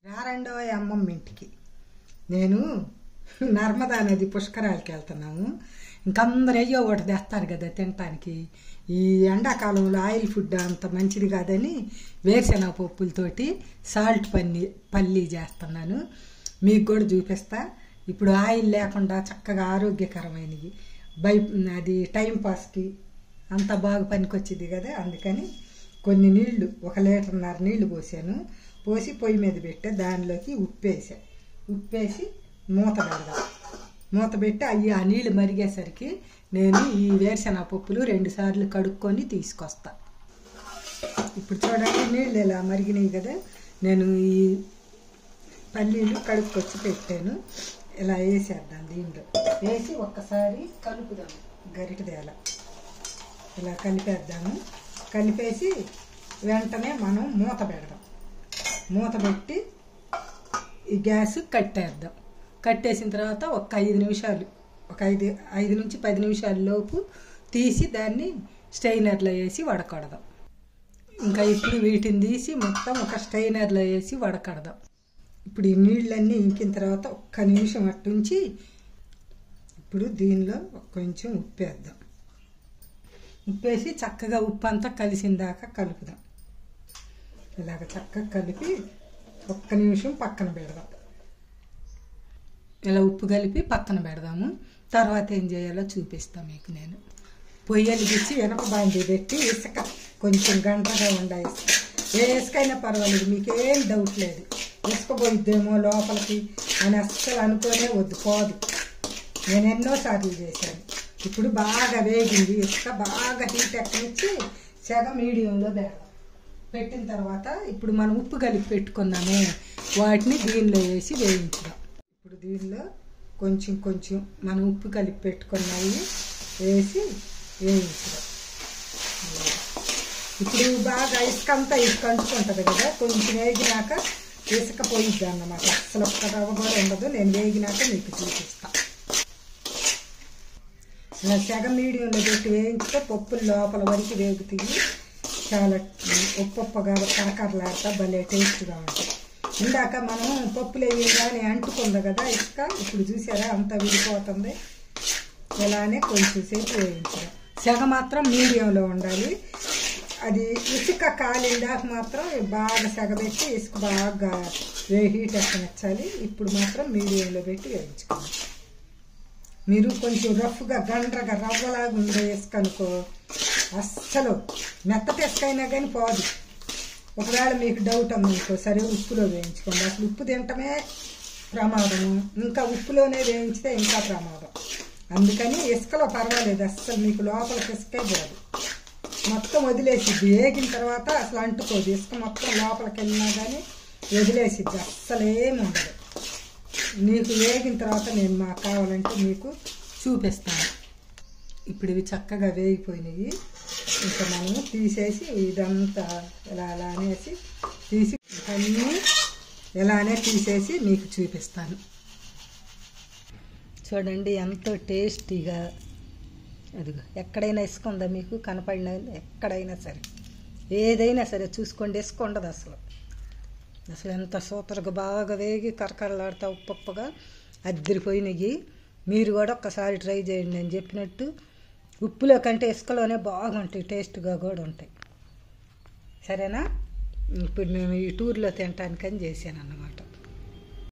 రారండో అమ్మమ్మ ఇంటికి. నేను నర్మదా నది పుష్కరాలకి వెళ్తున్నాము. ఇంకందరూ అయ్యో ఒకటి తెస్తారు కదా తినటానికి. ఈ ఎండాకాలంలో ఆయిల్ ఫుడ్ అంత మంచిది కాదని వేరుశెనగ పప్పులతోటి సాల్ట్ పల్లీ చేస్తున్నాను. మీకు కూడా చూపిస్తా. ఇప్పుడు ఆయిల్ లేకుండా చక్కగా ఆరోగ్యకరమైనవి అది టైంపాస్కి అంత బాగా పనికొచ్చింది కదా. అందుకని కొన్ని నీళ్లు 1.5 లీటర్ నీళ్లు పోసాను. పోసి పొయ్యి మీద పెట్టే దానిలోకి ఉప్పేసి మూత పెడదాం. మూత పెట్టి ఆ నీళ్ళు మరిగేసరికి నేను ఈ వేరుశెనగ పప్పులు 2 సార్లు కడుక్కొని తీసుకొస్తా. ఇప్పుడు చూడండి నీళ్ళు ఇలా మరిగినాయి కదా. నేను ఈ పల్లీలు కడుక్కొచ్చి పెట్టాను. ఇలా వేసేద్దాం. దీంట్లో వేసి ఒక్కసారి కలుపుదాం. గరిటెదేల ఇలా కలిపేద్దాము. కలిపేసి వెంటనే మనం మూత పెడదాం. మూత పెట్టి ఈ గ్యాస్ కట్టేద్దాం. కట్టేసిన తర్వాత ఒక 5 నిమిషాలు 5 నుంచి 10 నిమిషాల లోపు తీసి దాన్ని స్ట్రైనర్లో వేసి వడకడదాం. ఇంకా ఇప్పుడు వీటిని తీసి మొత్తం ఒక స్ట్రైనర్లో వేసి వడకడదాం. ఇప్పుడు ఈ నీళ్ళన్నీ ఇంకిన తర్వాత 1 నిమిషం అట్టుంచి ఇప్పుడు దీనిలో కొంచెం ఉప్పేద్దాం. ఉప్పేసి చక్కగా ఉప్పు అంతా కలిసిన దాకా కలుపుదాం. ఇలాగ చక్కగా కలిపి 1 నిమిషం పక్కన పెడదాం. ఇలా ఉప్పు కలిపి పక్కన పెడదాము. తర్వాత ఏం చేయాలో చూపిస్తాం మీకు. నేను పొయ్యలు తెచ్చి వెనక బాండి పెట్టి ఇసుక కొంచెం గంటగా ఉండే ఇసుక. ఏ ఇసుకైనా పర్వాలేదు, మీకేం డౌట్ లేదు. ఇసుక పోయిద్దేమో లోపలికి అని అస్సలు అనుకోనే వద్దు, పోదు. నేను ఎన్నోసార్లు చేశాను. ఇప్పుడు బాగా వేగింది ఇసుక. బాగా హీట్ ఎక్కనిచ్చి సెగ మీడియంలో పెడదాం. పెట్టిన తర్వాత ఇప్పుడు మనం ఉప్పు కలిపి పెట్టుకున్నామే వాటిని దీనిలో వేసి వేయించుదాం. ఇప్పుడు దీనిలో కొంచెం మనం ఉప్పు కలిపి పెట్టుకున్నవి వేసి వేయించుదాం. ఇప్పుడు బాగా ఇసుక అంతా అంటుకుంటుంది కదా. కొంచెం వేగినాక ఇసుక పోయిద్దాం అన్నమాట. అసలు ఒక్క రవ్వ కూడా ఉండదు. నేను వేగినాక మీకు చూపిస్తాను. ఇలా సెగ మీడియంలో పెట్టి వేయించితే పప్పులు లోపల వరకు వేగుతాయి. చాలా ఉప్పగా కరకరలాడతా భలే టేస్ట్గా ఉంటుంది. ఇందాక మనం పప్పులు వేయగానే అంటుకుంది కదా ఇసుక. ఇప్పుడు చూసారా అంతా విడిపోతుంది. ఇలానే కొంచెం సేపు వేయించడం. సెగ మాత్రం మీడియంలో ఉండాలి. అది ఇసుక కాలిందాక మాత్రం బాగా సెగ పెట్టి ఇసుక బాగా హీట్ ఎక్కనిచ్చాలి. ఇప్పుడు మాత్రం మీడియంలో పెట్టి వేయించుకోవాలి. మీరు కొంచెం రఫ్గా గండ్రగా రవ్వలాగా ఉండే ఇసుక అనుకో అస్సలు మెత్తటి ఇసుక అయినా కానీ పోదు. ఒకవేళ మీకు డౌట్ ఉందనుకో సరే ఉప్పులో వేయించుకోండి. అసలు ఉప్పు తినటమే ప్రమాదము. ఇంకా ఉప్పులోనే వేయించితే ఇంకా ప్రమాదం. అందుకని ఇసుకలో పర్వాలేదు, అస్సలు మీకు లోపలికి ఇసుకే పోదు. మొత్తం వదిలేసిద్ది. వేగిన తర్వాత అసలు అంటుకోదు. ఇసుక మొత్తం లోపలికి వెళ్ళినా కానీ వదిలేసిద్ది. అస్సలు ఏమి ఉండదు. మీకు వేగిన తర్వాత నేను మాకు కావాలంటే మీకు చూపిస్తాను. ఇప్పుడు ఇవి చక్కగా వేగిపోయినాయి. ఇంకా మనము తీసేసి ఇదంతా ఇలా అనేసి తీసి అన్నీ ఇలానే తీసేసి మీకు చూపిస్తాను. చూడండి ఎంతో టేస్టీగా. అదిగో ఎక్కడైనా ఇసుక ఉందా మీకు కనపడిన? ఎక్కడైనా సరే ఏదైనా సరే చూసుకోండి, ఇసుక ఉండదు అసలు. ఎంత సూపర్గా బాగా వేగి కరకరలాడుతా ఉప్పుగా అద్దరిపోయినాయి. మీరు కూడా ఒక్కసారి ట్రై చేయండి. నేను చెప్పినట్టు ఉప్పులో కంటే ఇసుకలోనే బాగుంటాయి, టేస్ట్గా కూడా ఉంటాయి. సరేనా? ఇప్పుడు మేము ఈ టూర్లో తినటానికని చేశాను అన్నమాట.